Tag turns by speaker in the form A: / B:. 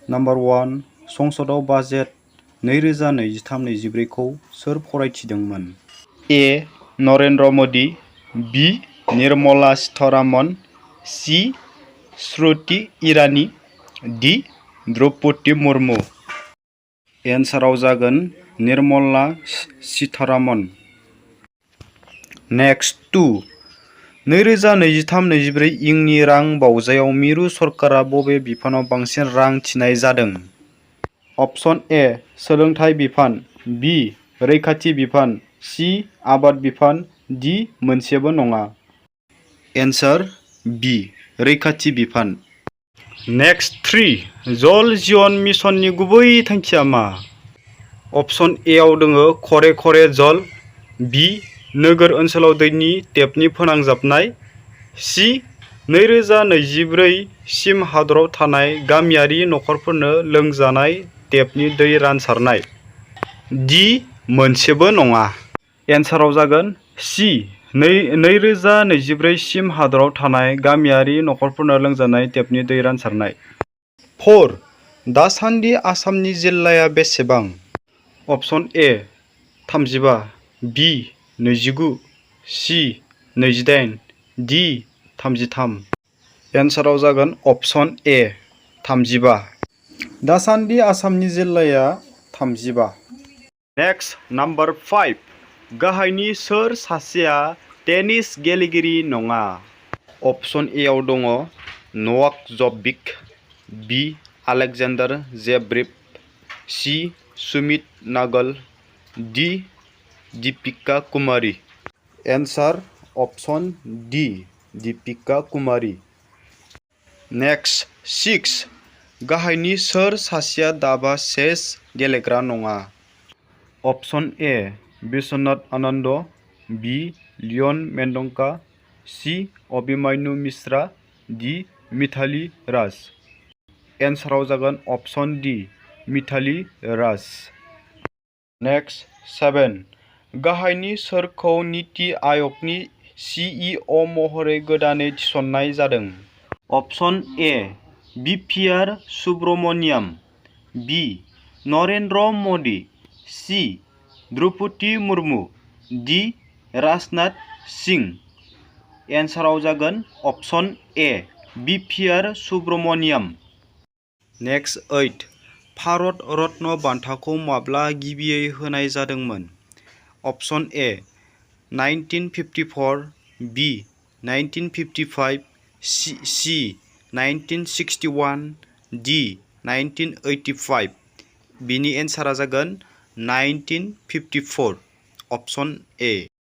A: Number 1 संसदआव budget 2023-24 खौ सोर फरायथिदोंमोन? ए. नरेन्द्र मदि, बि. निर्मला सीतारमण, सि. Smriti Irani, D. Draupadi Murmu. एन्साराव जागोन निर्मला सीतारमण। नेक्स्ट 2 2023-24 इंनि रां बावजायाव मिरु सरकारा बबे बिफानाव बांसिन रां थिनाय जादों? अपसन ए सोलोंथाइ बिफान, बि. रैखाथि बिफान, सि. आबाद बिफान, डि. मोनसेबो नङा। एन्सार बि. रैखाथि बिफान। नेक्स्ट 3 जल जीवन मिशननि गुबै थांखिया मा? अपसन ए आव दङ घरे घरे जल, बि. नोगोर ओनसोलाव दैनि टेपनि फोनांजाबनाय, सि. 2024 सिम हादराव थानाय गामियारि नखरफोरनो लोंजानाय टेपनि दै रानसारनाय, डि. मोनसेबो नङा। एन्साराव जागोन सि. 2024 सिम हादराव थानाय गामियारि नखरफोरनो लोंजानाय टेपनि दै रानसारनाय। 4 दासान्दि आसामनि जिल्लाया बेसेबां? अपसन ए 35, बि. 29, सि. 28, डि. 33। एन्साराव जागोन अपसन ए 35। दासान्दि आसामनि जिल्लाया 35। नेक्स्ट नाम्बार 5 गाहायनि सोर सासेया टेनिस गेलेगिरि नङा? अपसन ए आव दङ नवाक जक'भिक, B. Alexander Zverev, C. Sumit Nagal, D. Deepika Kumari. Answer option D. Deepika Kumari. Next 6 गाहायनि सोर सासेया दाबा चेस गेलेग्रा नङा? Option A Vishwanath Anand, B. Leon Mendonca, C. Abhimanyu Mishra, D. Mithali Raj. एन्साराव जागोन option D. Mithali Raj. Next 7 गाहायनि सोरखौ नीति आयगनि CEO महरै गोदानै थिसननाय जादों? Option A B R. Subrahmanyam, B. Narendra Modi, C. Draupadi Murmu, D. Rajnath Singh. एन्साराव जागोन option A B R. Subrahmanyam. Next 8 Bharat Ratna बान्थाखौ माब्ला गिबियै होनाय जादोंमोन? Option A 1954, B. 1955, C. 1961, D. 1985। बिनि एन्सारा जागोन 1954 अपसन ए।